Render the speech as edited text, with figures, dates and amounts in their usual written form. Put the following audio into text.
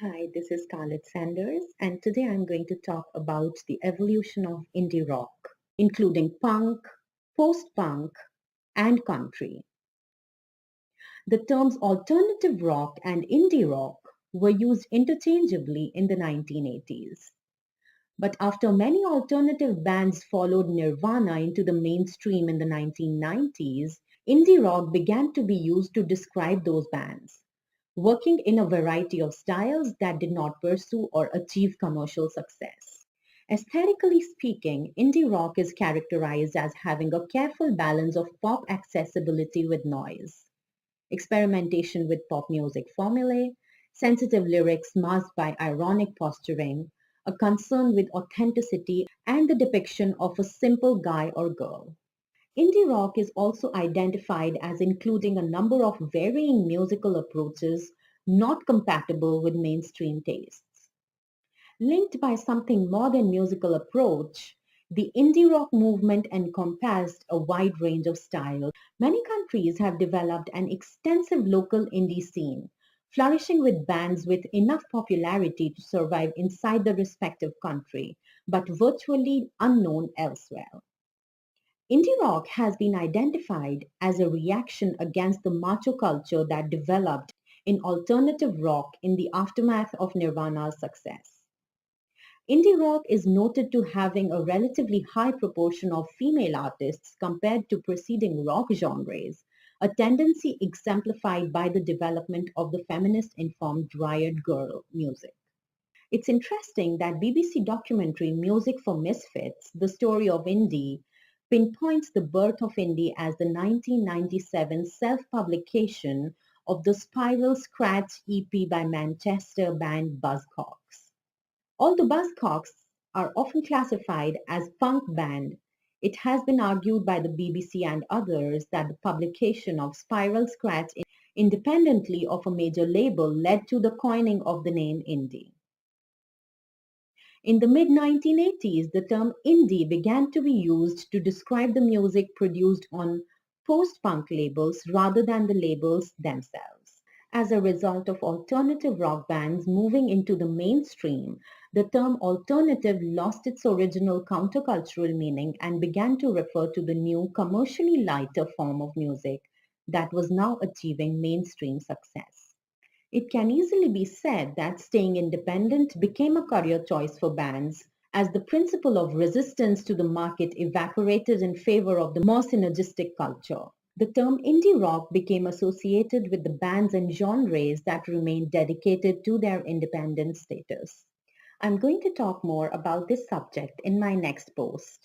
Hi, this is Scarlett Sanders, and today I'm going to talk about the evolution of indie rock, including punk, post punk, and country. The terms alternative rock and indie rock were used interchangeably in the 1980s. But after many alternative bands followed Nirvana into the mainstream in the 1990s, indie rock began to be used to describe those bands, working in a variety of styles that did not pursue or achieve commercial success. Aesthetically speaking, indie rock is characterized as having a careful balance of pop accessibility with noise, experimentation with pop music formulae, sensitive lyrics masked by ironic posturing, a concern with authenticity, and the depiction of a simple guy or girl. Indie rock is also identified as including a number of varying musical approaches not compatible with mainstream tastes. Linked by something more than musical approach, the indie rock movement encompassed a wide range of styles. Many countries have developed an extensive local indie scene, flourishing with bands with enough popularity to survive inside the respective country, but virtually unknown elsewhere. Indie rock has been identified as a reaction against the macho culture that developed in alternative rock in the aftermath of Nirvana's success. Indie rock is noted to having a relatively high proportion of female artists compared to preceding rock genres, a tendency exemplified by the development of the feminist-informed riot girl music. It's interesting that BBC documentary Music for Misfits, The Story of Indie, pinpoints the birth of indie as the 1997 self-publication of the Spiral Scratch EP by Manchester band Buzzcocks. Although Buzzcocks are often classified as punk band, it has been argued by the BBC and others that the publication of Spiral Scratch independently of a major label led to the coining of the name indie. In the mid-1980s, the term indie began to be used to describe the music produced on post-punk labels rather than the labels themselves. As a result of alternative rock bands moving into the mainstream, the term alternative lost its original countercultural meaning and began to refer to the new, commercially lighter form of music that was now achieving mainstream success. It can easily be said that staying independent became a career choice for bands as the principle of resistance to the market evaporated in favor of the more synergistic culture. The term indie rock became associated with the bands and genres that remained dedicated to their independent status. I'm going to talk more about this subject in my next post.